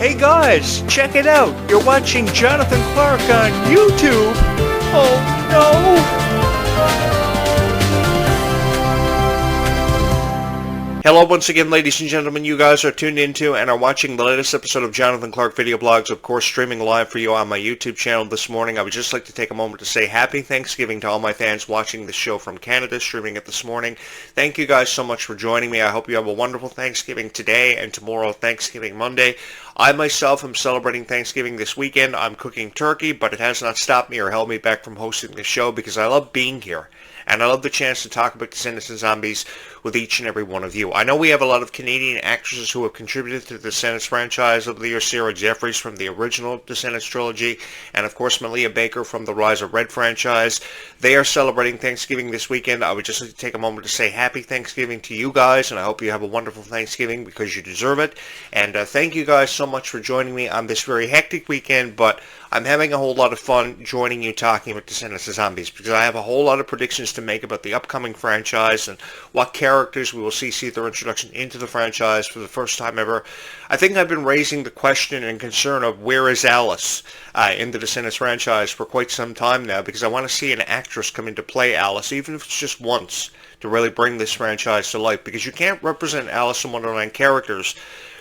Hey guys, check it out. You're watching Jonathan Clarke on YouTube. Oh no! Hello once again, ladies and gentlemen. You guys are tuned into and are watching the latest episode of Jonathan Clarke Video Blogs, of course streaming live for you on my YouTube channel this morning. I would just like to take a moment to say happy Thanksgiving to all my fans watching the show from Canada, streaming it this morning. Thank you guys so much for joining me. I hope you have a wonderful Thanksgiving today and tomorrow, Thanksgiving Monday. I myself am celebrating Thanksgiving this weekend. I'm cooking turkey, but it has not stopped me or held me back from hosting the show because I love being here. And I love the chance to talk about Descendants and Zombies with each and every one of you. I know we have a lot of Canadian actresses who have contributed to the Descendants franchise over the years. Sarah Jeffries from the original Descendants trilogy, and of course Malia Baker from the Rise of Red franchise. They are celebrating Thanksgiving this weekend. I would just like to take a moment to say happy Thanksgiving to you guys, and I hope you have a wonderful Thanksgiving because you deserve it. And thank you guys so much for joining me on this very hectic weekend, but I'm having a whole lot of fun joining you talking about Descendants of Zombies because I have a whole lot of predictions to make about the upcoming franchise and what characters we will see their introduction into the franchise for the first time ever. I think I've been raising the question and concern of where is Alice in the Descendants franchise for quite some time now because I want to see an actress come in to play Alice, even if it's just once, to really bring this franchise to life because you can't represent Alice in Wonderland characters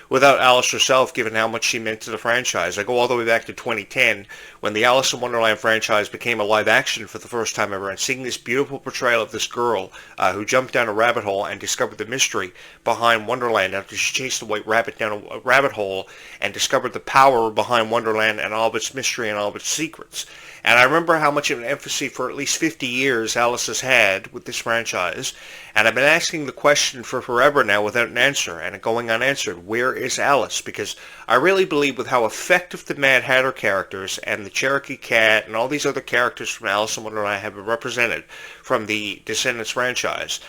without Alice herself, given how much she meant to the franchise. I go all the way back to 2010, when the Alice in Wonderland franchise became a live action for the first time ever, and seeing this beautiful portrayal of this girl who jumped down a rabbit hole and discovered the mystery behind Wonderland after she chased the white rabbit down a rabbit hole and discovered the power behind Wonderland and all of its mystery and all of its secrets. And I remember how much of an emphasis for at least 50 years Alice has had with this franchise. And I've been asking the question for forever now without an answer, and it going unanswered. Where is Alice? Because I really believe with how effective the Mad Hatter characters and the Cherokee Cat and all these other characters from Alice in Wonderland have been represented from the Descendants franchise,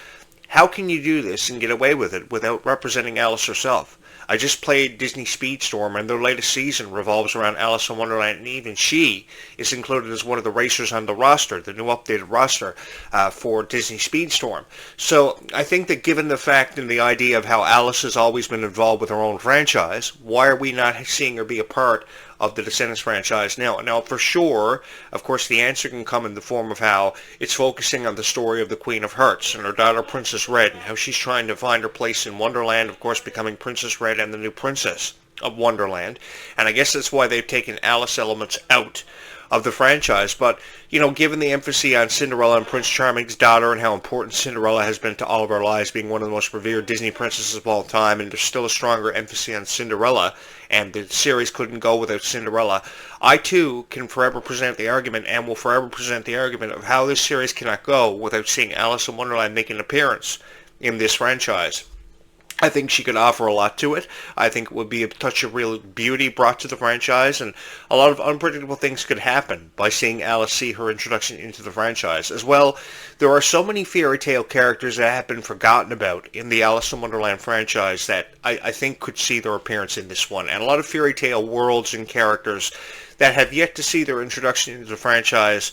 how can you do this and get away with it without representing Alice herself? I just played Disney Speedstorm, and their latest season revolves around Alice in Wonderland, and even she is included as one of the racers on the roster, the new updated roster for Disney Speedstorm. So I think that given the fact and the idea of how Alice has always been involved with her own franchise, why are we not seeing her be a part of the Descendants franchise now? Now, for sure, of course, the answer can come in the form of how it's focusing on the story of the Queen of Hearts and her daughter Princess Red, and how she's trying to find her place in Wonderland, of course, becoming Princess Red and the new princess of Wonderland. And I guess that's why they've taken Alice elements out of the franchise. But, you know, given the emphasis on Cinderella and Prince Charming's daughter and how important Cinderella has been to all of our lives, being one of the most revered Disney princesses of all time, and there's still a stronger emphasis on Cinderella, and the series couldn't go without Cinderella, I too can forever present the argument, and will forever present the argument, of how this series cannot go without seeing Alice in Wonderland make an appearance in this franchise. I think she could offer a lot to it. I think it would be a touch of real beauty brought to the franchise, and a lot of unpredictable things could happen by seeing Alice see her introduction into the franchise. As well, there are so many fairy tale characters that have been forgotten about in the Alice in Wonderland franchise that I think could see their appearance in this one, and a lot of fairy tale worlds and characters that have yet to see their introduction into the franchise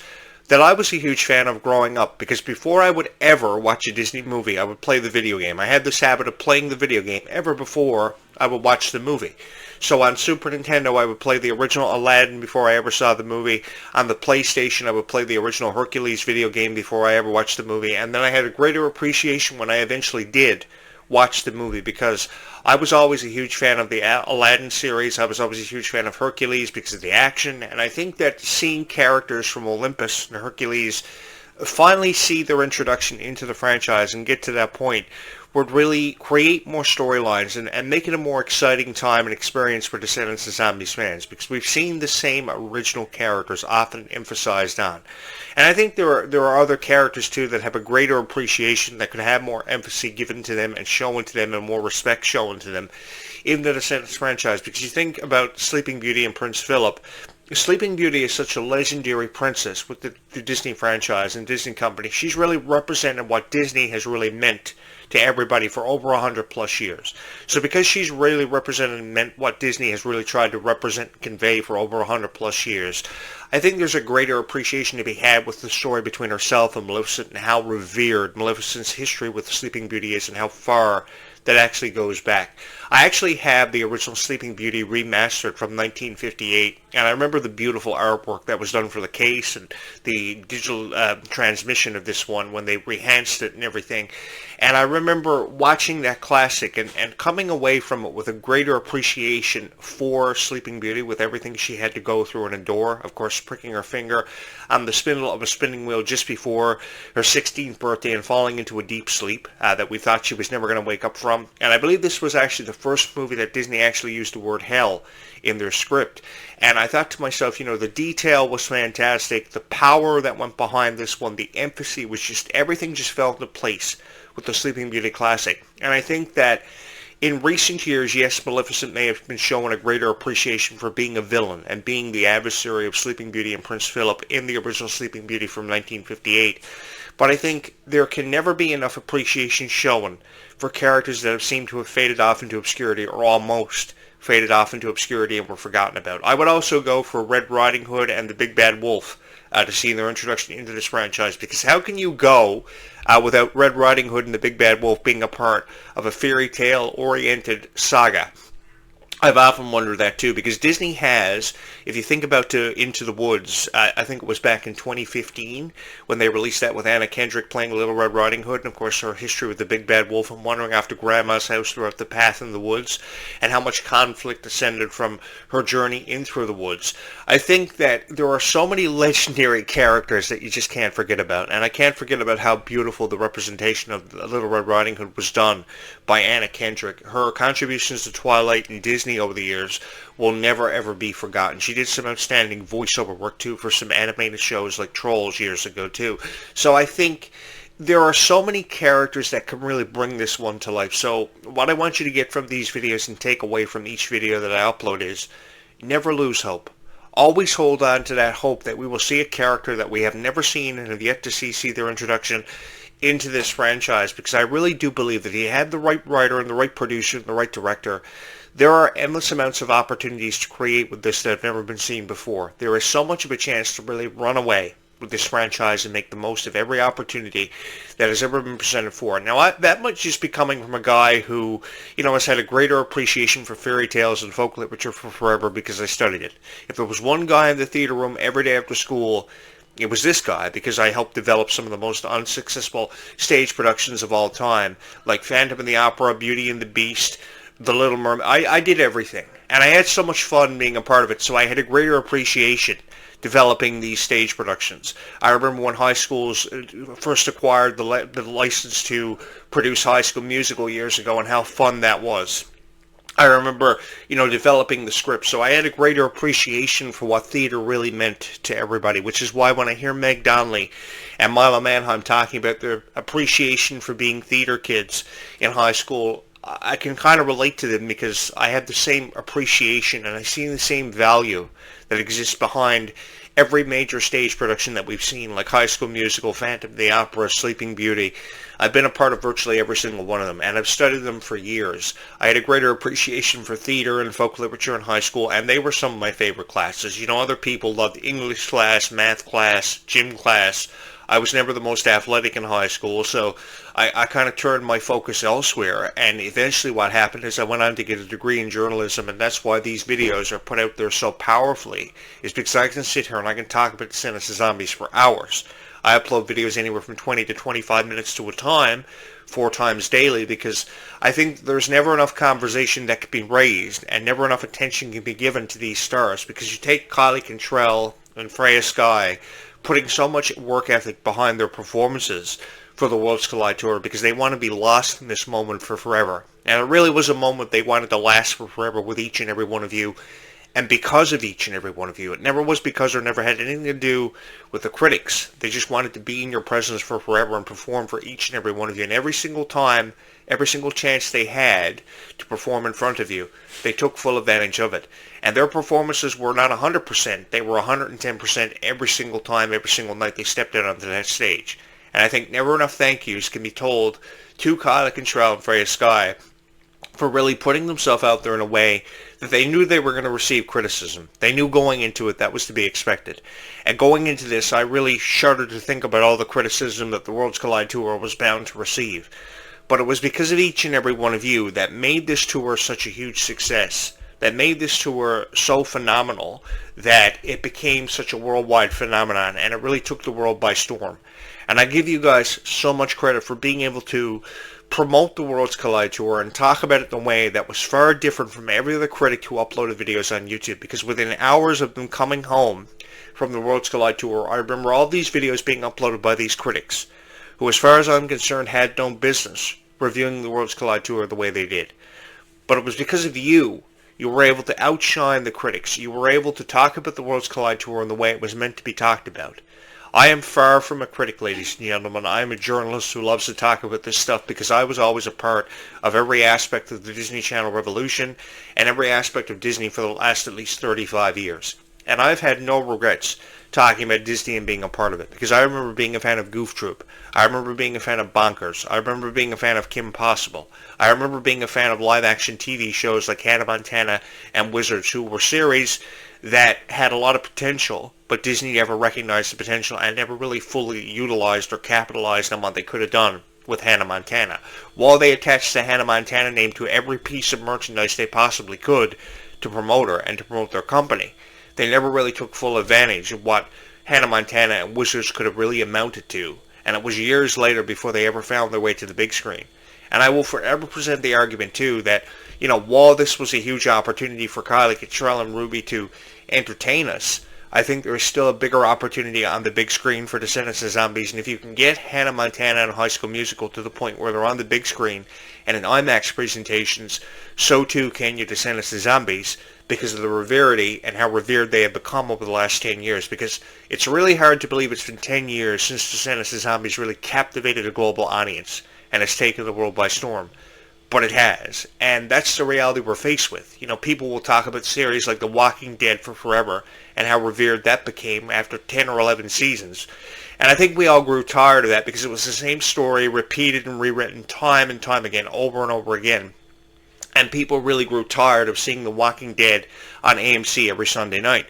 that I was a huge fan of growing up, because before I would ever watch a Disney movie, I would play the video game. I had this habit of playing the video game ever before I would watch the movie. So on Super Nintendo, I would play the original Aladdin before I ever saw the movie. On the PlayStation, I would play the original Hercules video game before I ever watched the movie. And then I had a greater appreciation when I eventually did watch the movie, because I was always a huge fan of the Aladdin series. I was always a huge fan of Hercules because of the action, and I think that seeing characters from Olympus and Hercules finally see their introduction into the franchise and get to that point would really create more storylines and make it a more exciting time and experience for Descendants and Zombies fans, because we've seen the same original characters often emphasized on. And I think there are other characters too that have a greater appreciation, that could have more emphasis given to them and shown to them, and more respect shown to them in the Descendants franchise. Because you think about Sleeping Beauty and Prince Philip. Sleeping Beauty is such a legendary princess with the Disney franchise and Disney company. She's really represented what Disney has really meant to everybody for over 100 plus years. So because she's really represented and meant what Disney has really tried to represent and convey for over 100 plus years, I think there's a greater appreciation to be had with the story between herself and Maleficent, and how revered Maleficent's history with Sleeping Beauty is, and how far that actually goes back. I actually have the original Sleeping Beauty remastered from 1958, and I remember the beautiful artwork that was done for the case and the digital transmission of this one when they rehanced it and everything. And I remember watching that classic and coming away from it with a greater appreciation for Sleeping Beauty, with everything she had to go through and endure. Of course, pricking her finger on the spindle of a spinning wheel just before her 16th birthday and falling into a deep sleep that we thought she was never going to wake up from. And I believe this was actually the first movie that Disney actually used the word hell in their script. And I thought to myself, the detail was fantastic. The power that went behind this one, the emphasis was just, everything just fell into place with the Sleeping Beauty classic. And I think that in recent years, yes, Maleficent may have been shown a greater appreciation for being a villain and being the adversary of Sleeping Beauty and Prince Philip in the original Sleeping Beauty from 1958. But I think there can never be enough appreciation shown for characters that have seemed to have faded off into obscurity, or almost faded off into obscurity and were forgotten about. I would also go for Red Riding Hood and the Big Bad Wolf to see their introduction into this franchise, because how can you go without Red Riding Hood and the Big Bad Wolf being a part of a fairy tale-oriented saga? I've often wondered that too, because Disney has, if you think about Into the Woods, I think it was back in 2015 when they released that with Anna Kendrick playing Little Red Riding Hood, and of course her history with the Big Bad Wolf and wandering off to Grandma's house throughout the path in the woods, and how much conflict descended from her journey in through the woods. I think that there are so many legendary characters that you just can't forget about, and I can't forget about how beautiful the representation of Little Red Riding Hood was done by Anna Kendrick. Her contributions to Twilight and Disney over the years will never ever be forgotten. She did some outstanding voiceover work too for some animated shows like Trolls years ago too. So I think there are so many characters that can really bring this one to life. So what I want you to get from these videos and take away from each video that I upload is never lose hope. Always hold on to that hope that we will see a character that we have never seen and have yet to see their introduction into this franchise, because I really do believe that he had the right writer and the right producer and the right director. There are endless amounts of opportunities to create with this that have never been seen before. There is so much of a chance to really run away with this franchise and make the most of every opportunity that has ever been presented for it. Now, that might just be coming from a guy who, has had a greater appreciation for fairy tales and folk literature for forever because I studied it. If there was one guy in the theater room every day after school, it was this guy, because I helped develop some of the most unsuccessful stage productions of all time, like Phantom of the Opera, Beauty and the Beast, The Little Mermaid. I did everything, and I had so much fun being a part of it, so I had a greater appreciation developing these stage productions. I remember when high schools first acquired the license to produce High School Musical years ago, and how fun that was. I remember, developing the script, so I had a greater appreciation for what theater really meant to everybody, which is why when I hear Meg Donnelly and Milo Manheim talking about their appreciation for being theater kids in high school, I can kind of relate to them, because I have the same appreciation and I see the same value that exists behind every major stage production that we've seen, like High School Musical, Phantom of the Opera, Sleeping Beauty. I've been a part of virtually every single one of them, and I've studied them for years. I had a greater appreciation for theater and folk literature in high school, and they were some of my favorite classes. Other people loved English class, math class, gym class. I was never the most athletic in high school, so I kind of turned my focus elsewhere, and eventually what happened is I went on to get a degree in journalism, and that's why these videos are put out there so powerfully, is because I can sit here and I can talk about Descendants of Zombies for hours. I upload videos anywhere from 20 to 25 minutes to a time, 4 times daily, because I think there's never enough conversation that can be raised, and never enough attention can be given to these stars, because you take Kylie Cantrell and Freya Sky, putting so much work ethic behind their performances for the Worlds Collide Tour, because they want to be lost in this moment for forever. And it really was a moment they wanted to last for forever with each and every one of you, and because of each and every one of you. It never was because or never had anything to do with the critics. They just wanted to be in your presence for forever and perform for each and every one of you. And every single time, every single chance they had to perform in front of you, they took full advantage of it. And their performances were not 100%. They were 110% every single time, every single night they stepped out onto that stage. And I think never enough thank yous can be told to Kylie Cantrell and Freya Sky for really putting themselves out there in a way that they knew they were going to receive criticism. They knew going into it that was to be expected. And going into this, I really shuddered to think about all the criticism that the Worlds Collide Tour was bound to receive. But it was because of each and every one of you that made this tour such a huge success, that made this tour so phenomenal, that it became such a worldwide phenomenon, and it really took the world by storm. And I give you guys so much credit for being able to promote the Worlds Collide Tour and talk about it in a way that was far different from every other critic who uploaded videos on YouTube, because within hours of them coming home from the Worlds Collide Tour, I remember all these videos being uploaded by these critics, who, as far as I'm concerned, had no business reviewing the Worlds Collide Tour the way they did. But it was because of you were able to outshine the critics. You were able to talk about the Worlds Collide Tour in the way it was meant to be talked about. I am far from a critic, ladies and gentlemen. I am a journalist who loves to talk about this stuff because I was always a part of every aspect of the Disney Channel revolution and every aspect of Disney for the last at least 35 years. And I've had no regrets talking about Disney and being a part of it, because I remember being a fan of Goof Troop. I remember being a fan of Bonkers. I remember being a fan of Kim Possible. I remember being a fan of live-action TV shows like Hannah Montana and Wizards, who were series that had a lot of potential, but Disney never recognized the potential and never really fully utilized or capitalized on what they could have done with Hannah Montana. While they attached the Hannah Montana name to every piece of merchandise they possibly could to promote her and to promote their company, they never really took full advantage of what Hannah Montana and Wizards could have really amounted to. And it was years later before they ever found their way to the big screen. And I will forever present the argument, too, that, while this was a huge opportunity for Kylie, Cottrell, and Ruby to entertain us, I think there is still a bigger opportunity on the big screen for Descendants of Zombies. And if you can get Hannah Montana and High School Musical to the point where they're on the big screen and in IMAX presentations, so too can your Descendants of Zombies, because of the reverity and how revered they have become over the last 10 years. Because it's really hard to believe it's been 10 years since Descendants of Zombies really captivated a global audience and has taken the world by storm. But it has. And that's the reality we're faced with. People will talk about series like The Walking Dead for forever and how revered that became after 10 or 11 seasons. And I think we all grew tired of that because it was the same story repeated and rewritten time and time again, over and over again. And people really grew tired of seeing The Walking Dead on AMC every Sunday night.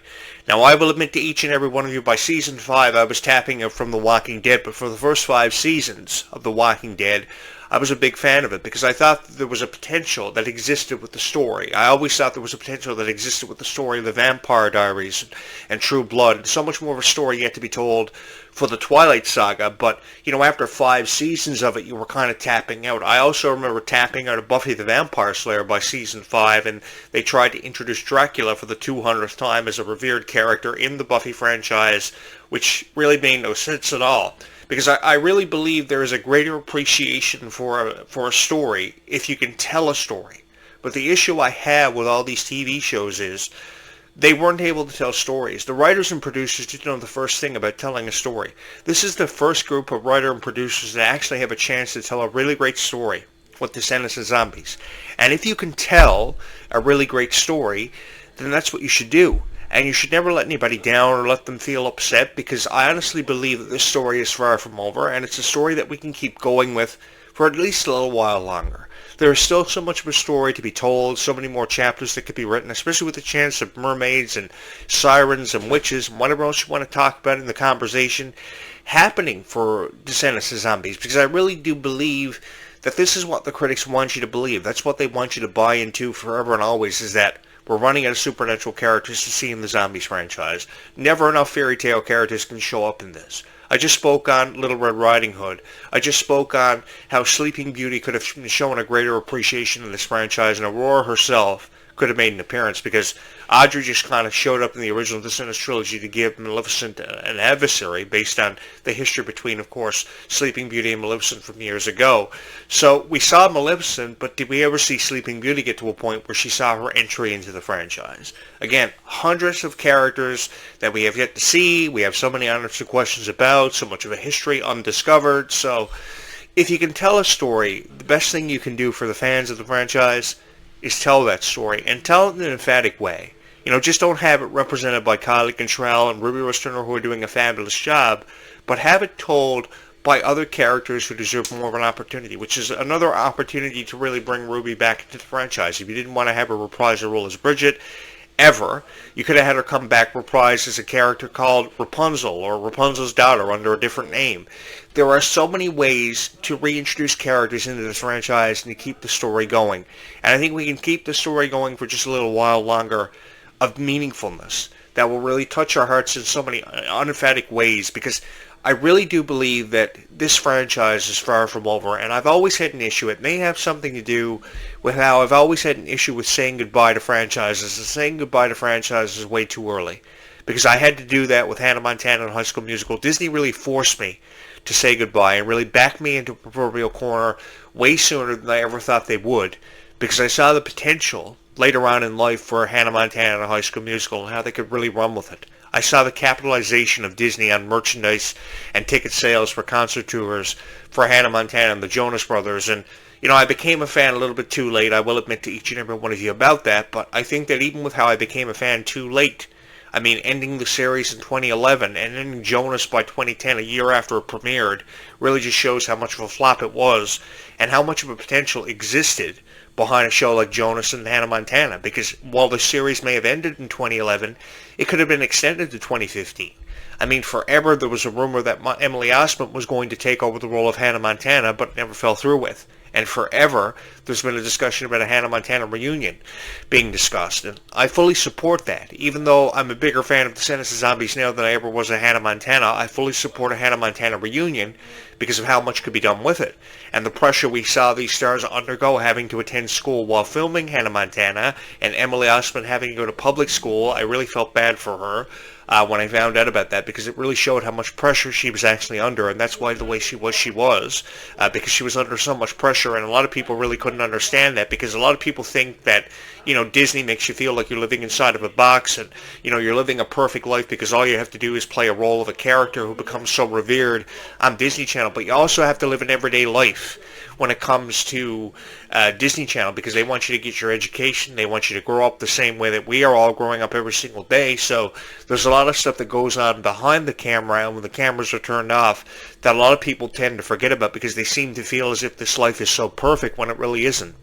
Now, I will admit to each and every one of you, by Season 5, I was tapping it from The Walking Dead, but for the first 5 seasons of The Walking Dead, I was a big fan of it because I thought there was a potential that existed with the story. I always thought there was a potential that existed with the story of the Vampire Diaries and True Blood, and so much more of a story yet to be told for the Twilight Saga. But, after 5 seasons of it, you were kind of tapping out. I also remember tapping out of Buffy the Vampire Slayer by Season 5, and they tried to introduce Dracula for the 200th time as a revered character in the Buffy franchise, which really made no sense at all. Because I really believe there is a greater appreciation for a story if you can tell a story. But the issue I have with all these TV shows is they weren't able to tell stories. The writers and producers didn't know the first thing about telling a story. This is the first group of writer and producers that actually have a chance to tell a really great story with Descendants of Zombies. And if you can tell a really great story, then that's what you should do. And you should never let anybody down or let them feel upset, because I honestly believe that this story is far from over, and it's a story that we can keep going with for at least a little while longer. There is still so much of a story to be told, so many more chapters that could be written, especially with the chance of mermaids and sirens and witches and whatever else you want to talk about in the conversation happening for Descendants of Zombies, because I really do believe that this is what the critics want you to believe. That's what they want you to buy into forever and always, is that we're running out of supernatural characters to see in the Zombies franchise. Never enough fairy tale characters can show up in this. I just spoke on Little Red Riding Hood. I just spoke on how Sleeping Beauty could have shown a greater appreciation in this franchise, and Aurora herself could have made an appearance, because Audrey just kind of showed up in the original Descendants trilogy to give Maleficent an adversary based on the history between, of course, Sleeping Beauty and Maleficent from years ago. So we saw Maleficent, but did we ever see Sleeping Beauty get to a point where she saw her entry into the franchise? Again, hundreds of characters that we have yet to see. We have so many unanswered questions about, so much of a history undiscovered. So if you can tell a story, the best thing you can do for the fans of the franchise is tell that story, and tell it in an emphatic way. Just don't have it represented by Kylie Cottrell and Ruby Rose-Turner, who are doing a fabulous job, but have it told by other characters who deserve more of an opportunity, which is another opportunity to really bring Ruby back into the franchise. If you didn't want to have her reprise her role as Bridget, ever. You could have had her come back reprised as a character called Rapunzel or Rapunzel's daughter under a different name. There are so many ways to reintroduce characters into this franchise and to keep the story going. And I think we can keep the story going for just a little while longer of meaningfulness that will really touch our hearts in so many unemphatic ways, because I really do believe that this franchise is far from over, and I've always had an issue. It may have something to do with how I've always had an issue with saying goodbye to franchises, and saying goodbye to franchises way too early. Because I had to do that with Hannah Montana and High School Musical. Disney really forced me to say goodbye and really backed me into a proverbial corner way sooner than I ever thought they would, because I saw the potential later on in life for Hannah Montana and High School Musical and how they could really run with it. I saw the capitalization of Disney on merchandise and ticket sales for concert tours for Hannah Montana and the Jonas Brothers, and I became a fan a little bit too late. I will admit to each and every one of you about that, but I think that even with how I became a fan too late, I mean, ending the series in 2011 and ending Jonas by 2010, a year after it premiered, really just shows how much of a flop it was and how much of a potential existed behind a show like Jonas and Hannah Montana, because while the series may have ended in 2011, it could have been extended to 2015. I mean, forever there was a rumor that Emily Osment was going to take over the role of Hannah Montana, but never fell through with. And forever there's been a discussion about a Hannah Montana reunion being discussed. And I fully support that. Even though I'm a bigger fan of Descendants of Zombies now than I ever was of Hannah Montana, I fully support a Hannah Montana reunion because of how much could be done with it. And the pressure we saw these stars undergo having to attend school while filming Hannah Montana, and Emily Osment having to go to public school, I really felt bad for her when I found out about that, because it really showed how much pressure she was actually under, and that's why the way she was, because she was under so much pressure, and a lot of people really couldn't understand that, because a lot of people think that, Disney makes you feel like you're living inside of a box, and, you're living a perfect life because all you have to do is play a role of a character who becomes so revered on Disney Channel, but you also have to live an everyday life when it comes to Disney Channel, because they want you to get your education, they want you to grow up the same way that we are all growing up every single day. So there's a lot of stuff that goes on behind the camera and when the cameras are turned off that a lot of people tend to forget about, because they seem to feel as if this life is so perfect when it really isn't.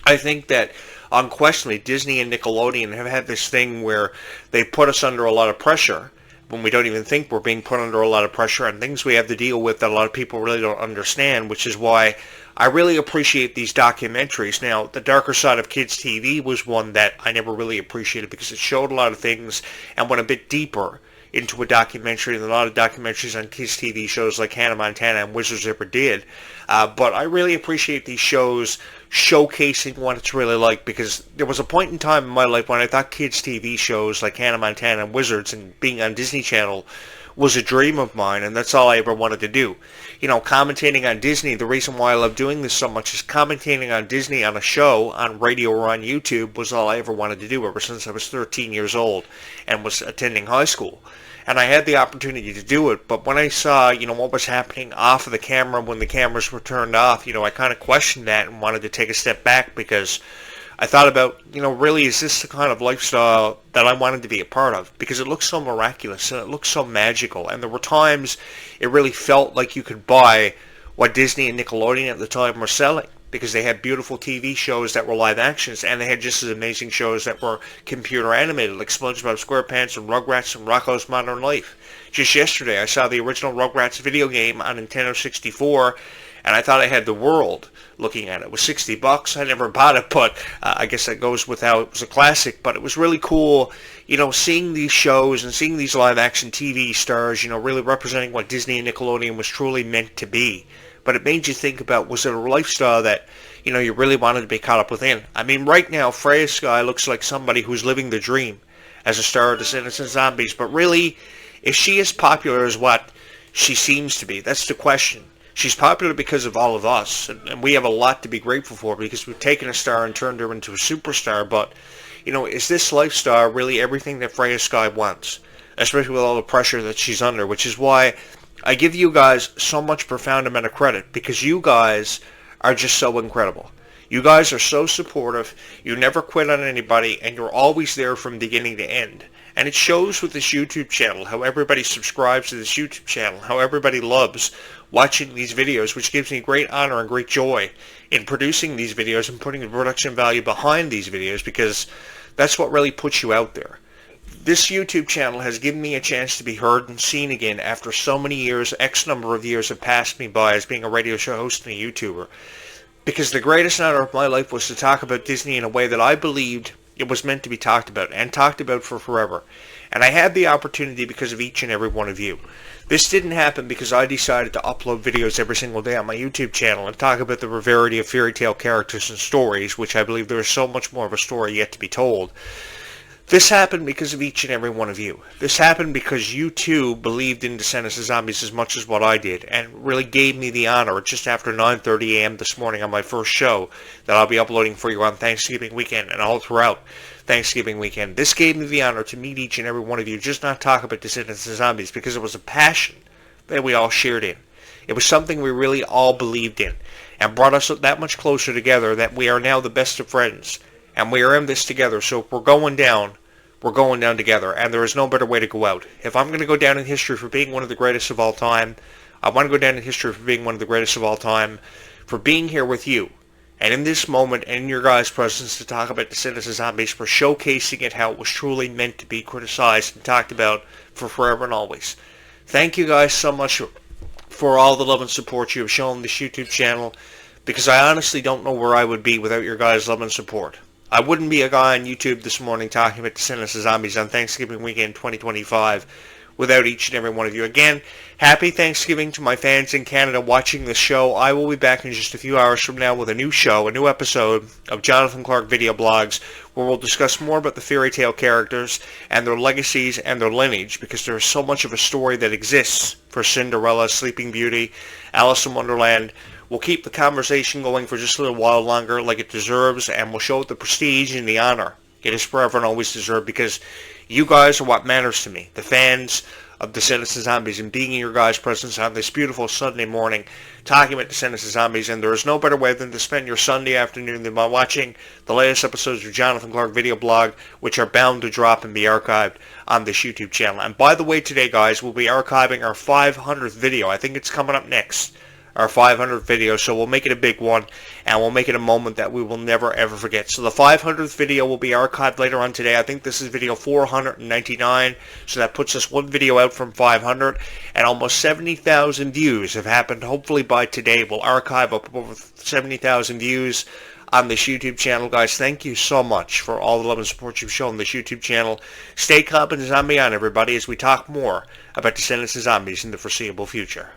I think that unquestionably Disney and Nickelodeon have had this thing where they put us under a lot of pressure when we don't even think we're being put under a lot of pressure, and things we have to deal with that a lot of people really don't understand, which is why I really appreciate these documentaries. Now, The Darker Side of Kids TV was one that I never really appreciated because it showed a lot of things and went a bit deeper into a documentary than a lot of documentaries on kids TV shows like Hannah Montana and Wizards ever did. But I really appreciate these shows showcasing what it's really like, because there was a point in time in my life when I thought kids TV shows like Hannah Montana and Wizards and being on Disney Channel was a dream of mine, and that's all I ever wanted to do. Commentating on Disney, the reason why I love doing this so much is commentating on Disney on a show, on radio or on YouTube, was all I ever wanted to do ever since I was 13 years old and was attending high school. And I had the opportunity to do it, but when I saw, what was happening off of the camera when the cameras were turned off, I kind of questioned that and wanted to take a step back, because I thought about, really, is this the kind of lifestyle that I wanted to be a part of? Because it looks so miraculous and it looks so magical. And there were times it really felt like you could buy what Disney and Nickelodeon at the time were selling, because they had beautiful TV shows that were live actions, and they had just as amazing shows that were computer animated, like SpongeBob SquarePants and Rugrats and Rocko's Modern Life. Just yesterday, I saw the original Rugrats video game on Nintendo 64, and I thought I had the world looking at it. It was $60. I never bought it, but I guess that goes with how it was a classic. But it was really cool, seeing these shows and seeing these live-action TV stars, really representing what Disney and Nickelodeon was truly meant to be. But it made you think about, was it a lifestyle that, you really wanted to be caught up within? I mean, right now, Freya Sky looks like somebody who's living the dream as a star of Descendants of Zombies. But really, is she as popular as what she seems to be? That's the question. She's popular because of all of us, and we have a lot to be grateful for, because we've taken a star and turned her into a superstar. But, is this lifestyle really everything that Freya Sky wants? Especially with all the pressure that she's under, which is why I give you guys so much profound amount of credit, because you guys are just so incredible. You guys are so supportive. You never quit on anybody, and you're always there from beginning to end. And it shows with this YouTube channel, how everybody subscribes to this YouTube channel, how everybody loves watching these videos, which gives me great honor and great joy in producing these videos and putting the production value behind these videos, because that's what really puts you out there. This YouTube channel has given me a chance to be heard and seen again after so many years. X number of years have passed me by as being a radio show host and a YouTuber. Because the greatest honor of my life was to talk about Disney in a way that I believed it was meant to be talked about, and talked about for forever. And I had the opportunity because of each and every one of you. This didn't happen because I decided to upload videos every single day on my YouTube channel and talk about the rarity of fairy tale characters and stories, which I believe there is so much more of a story yet to be told. This happened because of each and every one of you. This happened because you too believed in Descendants of Zombies as much as what I did, and really gave me the honor just after 9:30 a.m. this morning on my first show that I'll be uploading for you on Thanksgiving weekend and all throughout Thanksgiving weekend. This gave me the honor to meet each and every one of you, just not talk about Descendants of Zombies, because it was a passion that we all shared in. It was something we really all believed in, and brought us that much closer together that we are now the best of friends, and we are in this together. So if we're going down together, and there is no better way to go out. If I'm going to go down in history for being one of the greatest of all time, I want to go down in history for being one of the greatest of all time, for being here with you, and in this moment, and in your guys' presence, to talk about Descendants of Zombies, for showcasing it how it was truly meant to be criticized and talked about for forever and always. Thank you guys so much for all the love and support you have shown this YouTube channel, because I honestly don't know where I would be without your guys' love and support. I wouldn't be a guy on YouTube this morning talking about Descendants of Zombies on Thanksgiving weekend 2025 without each and every one of you. Again, happy Thanksgiving to my fans in Canada watching this show. I will be back in just a few hours from now with a new show, a new episode of Jonathan Clarke Video Blogs, where we'll discuss more about the fairy tale characters and their legacies and their lineage, because there is so much of a story that exists for Cinderella, Sleeping Beauty, Alice in Wonderland. We'll keep the conversation going for just a little while longer, like it deserves, and we'll show it the prestige and the honor it is forever and always deserved, because you guys are what matters to me, the fans of Descendants of Zombies, and being in your guys' presence on this beautiful Sunday morning, talking about Descendants of Zombies. And there is no better way than to spend your Sunday afternoon than by watching the latest episodes of Jonathan Clarke Video Blog, which are bound to drop and be archived on this YouTube channel. And by the way, today, guys, we'll be archiving our 500th video. I think it's coming up next. Our 500th video, so we'll make it a big one, and we'll make it a moment that we will never ever forget. So the 500th video will be archived later on today. I think this is video 499, so that puts us one video out from 500, and almost 70,000 views have happened. Hopefully by today we'll archive up over 70,000 views on this YouTube channel. Guys, thank you so much for all the love and support you've shown this YouTube channel. Stay calm and zombie on, everybody, as we talk more about Descendants of Zombies in the foreseeable future.